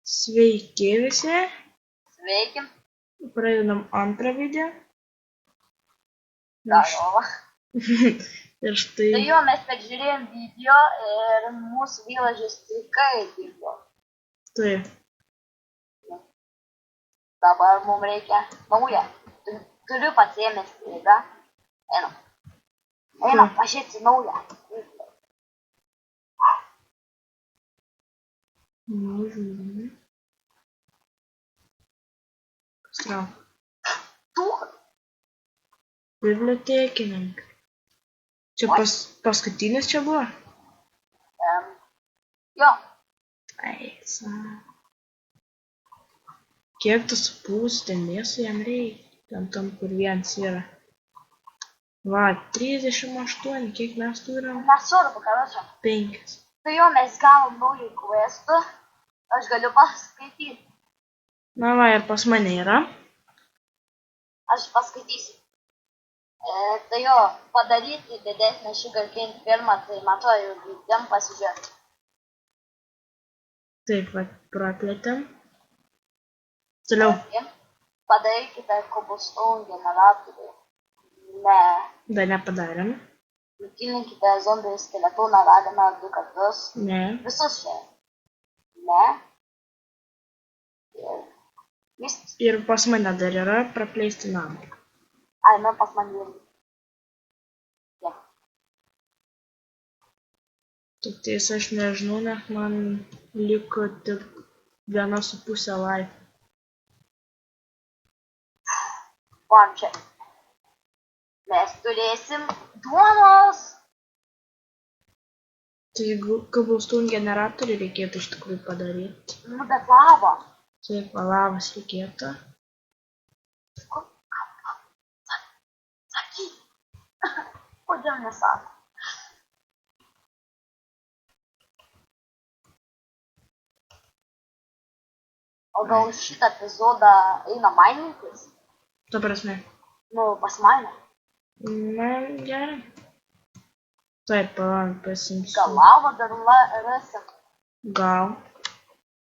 Sveiki visi, Sveiki. pradedam antrą video. Darova. Ir štai. Tai jo, mes peržiūrėjom video ir mūsų vylažės strikai dingo. Taip. Dabar mums reikia naują. Turiu pasiėmęs strigą. Einam, pažiūrėti naują. Nu, žiūrime. Strau. Tuch. Bibliotekininkai. Čia paskutinis čia buvo? Jo. Eisa. Kiek tu supūsti mėsų jam reikia? Tam, kur vienas yra. Va, 38, kiek mes turim? Nesvarbu, karočią. 5. Tai jo, mes gavom naujų questų. Aš galiu paskaityti. Na va, ir pas mane yra. Aš paskaitysiu. Tai jo, padaryti didesnę sugarcane firmą, tai man to jau girdėm pasižiūrėti. Taip, va, praplėtėm. Toliau. Padarykite cobblestone generatorių. Ne. Dar nepadarėm. Nutilinkite zombį skeletoną raganą 2 kartus. Ne. Visus čia. Ne. Viskas. Ir pas mane dar yra praplėsti namą. Ai, nu pas man jau. Ja. Tik tais aš nežinau, nes man liko tik 1,5 life. Vam čia. Mes turėsim duonos. Tai cobblestone generatorių reikėtų iš tikrųjų padaryti. Nu, bet lava. Taip, lavos reikėtų. Sakyk. Kodėl nesako? O gal šitą epizodą eina mainintis? Ta prasme. Nu, pas mane. Na, gerai. Taip, pasimsiu. Gal lava dar rasim? Gal.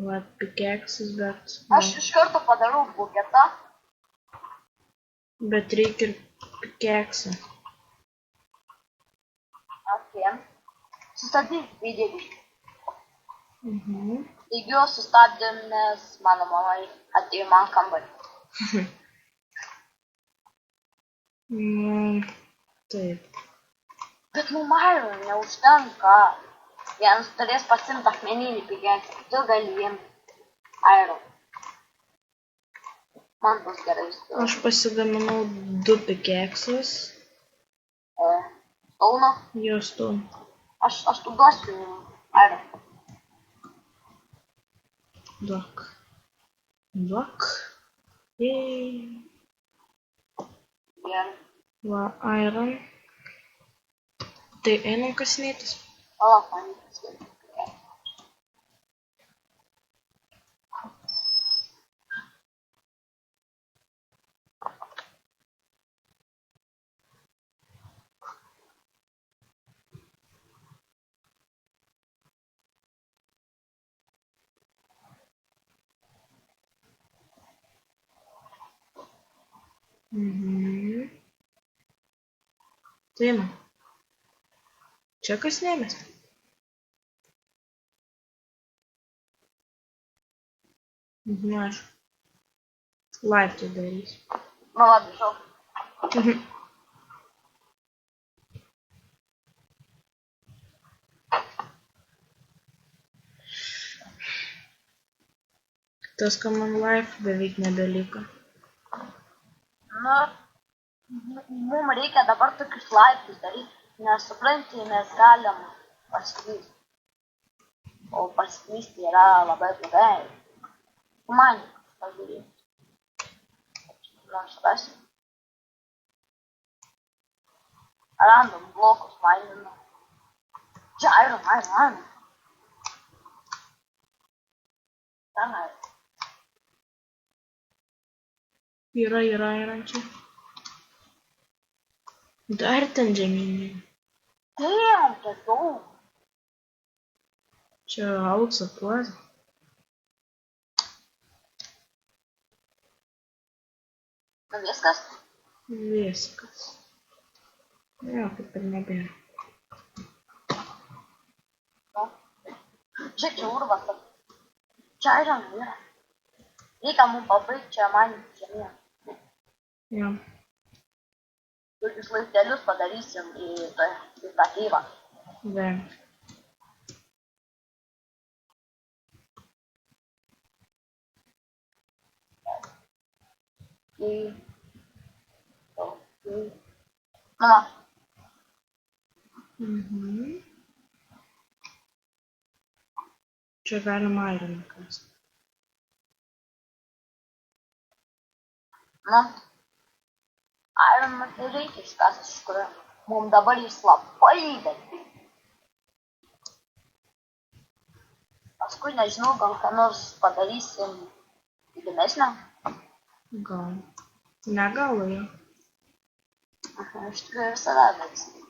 Va, pickaxes, bet... Aš iš karto padarau buketą. Bet reikia ir pickaxą. Apie. Sustabdyk video. Taigi jo sustabdėm, nes mano mama atėjo man kambarį. Taip. Bet mum iron neužtenka. Vienas turės pasimti akmeninį pickaxą, tu gali imti iron. Man bus gerai. Aš pasigaminau 2 pickaxes. Stauno. Jo stone. Aš tu duosiu iron. Duok. Duok. Jei. Gerai. Va, iron. Tai einam kasinėtis. Palauk, man įsivaizduoju. Tai man. Čia kasinėmės. Aš live tai darysiu. Nu, labai šau. Tas, ką man live beveik nebeliko. Nu, mums reikia dabar tokius laiptus daryti, nes supranti, mes galim pasiklysti. O pasiklysti yra labai blogai. Man pažiūrėjau. Aš rasiu. Random blokus maininu. Čia iron. Tenai. Yra čia. Dar ten žemynė. Damn, čia daug. Čia aukso puoza. Nu viskas. Viskas. Jā, kaip ir nebija. Nu. Žiūrėk, čia urvas. Čia aizam yra. Reikia mums pabaigti čia man žemė. Jā. Tokius laiptelius padarysim į tą tėvą. Vē. Mama, Mhm. Čia galima airiną kast. nu. Aironų tai reikia iškast iš kurio. Mums dabar jis labai įdėti. Paskui nežinau, gal ką nors padarysim įdomesnio. Gal. Negal, jo. Iš tikrųjų visada darysim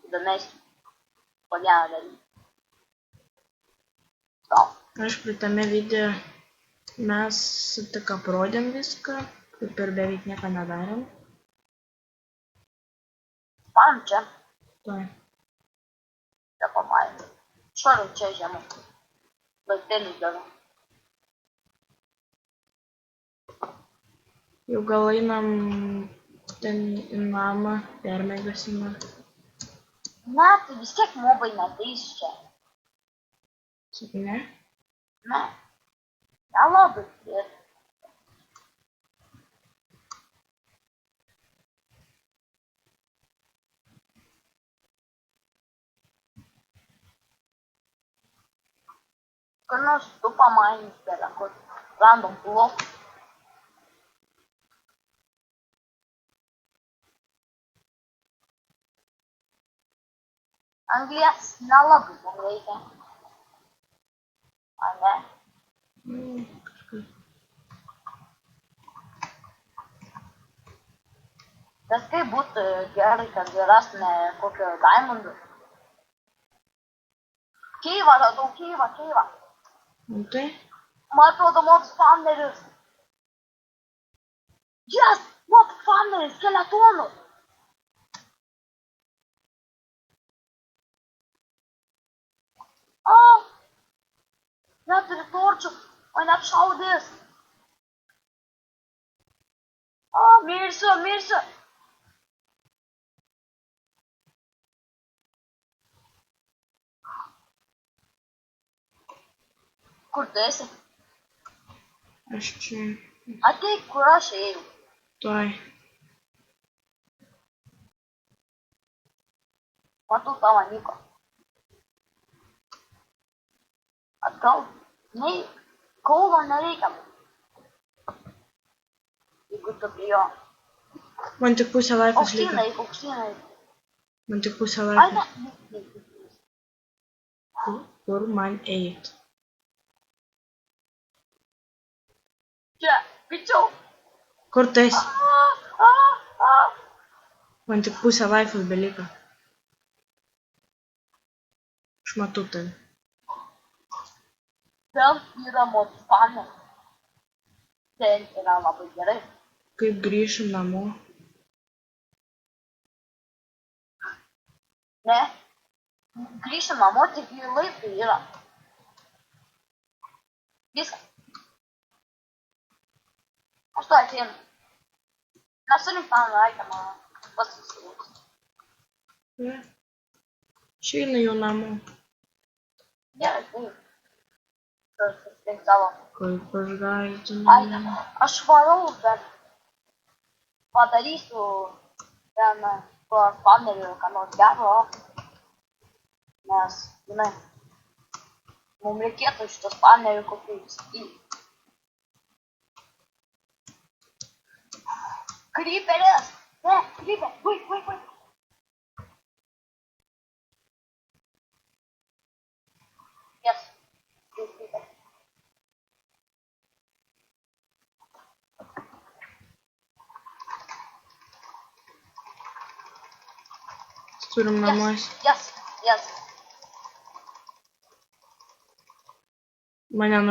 įdomesnio. Po vieną daryti. Gal. Aišku, tame video mes tik aprodėm viską, kaip ir beveik nieko nedarėm. Man čia. Tai. Čia pamatėm. Švaru čia žemų. Laiptelius darau. Jau gal einam ten į namą, permėgasim. Ne, tai vis tiek mobai neteis čia. Sakai, ne? Ne. Nelabai. Ir kur nors tu pamainys bele, kur random blokų. Anglies nelabai mums reikia. Ar ne? Kažkaip. Bet kaip būtų gerai, kad rastume kokio diamondų. Keivą radau, keivą. Nu tai? Man atrodo, mob spawneris. Yes! Mob spawneris, skeletonų. O! Neturi torčių, o net šaudys. O, mirsiu. Kur tu esi? Aš čia. Ateik, kur aš ėjau. Tai. Matau tavo Niko. Atgal. Nei, kaulo nereikia. Jeigu tu prie jo. Man tik pusę laifas lieka. Aukštynai. Man tik pusę Ai, laifas. ne. Kur man eit? Čia, pičiau. Kur tu esi? Man tik pusę laifas beliko. Aš matau tave. Ten yra mob spawneris. Ten yra labai gerai. Kaip grįšim namo? Ne? Grįžti namo, tik į laiptai yra. Viskas. Aš to ateinu. Mes turim tą laiką, pasisiliks. Ne. Išeina jau namo. Gerai, taip. Susitink savo. Kaip aš galiu Ai, namo? aš varau, bet padarysiu ten tuo spawneriu, ką nors gero. Nes, žinai, mums reikėtų šito spawnerio kokių įsigyti. Creeperis! Ne, creeper! Vai! Yes, creeper. Turim namuose. Yes. Mane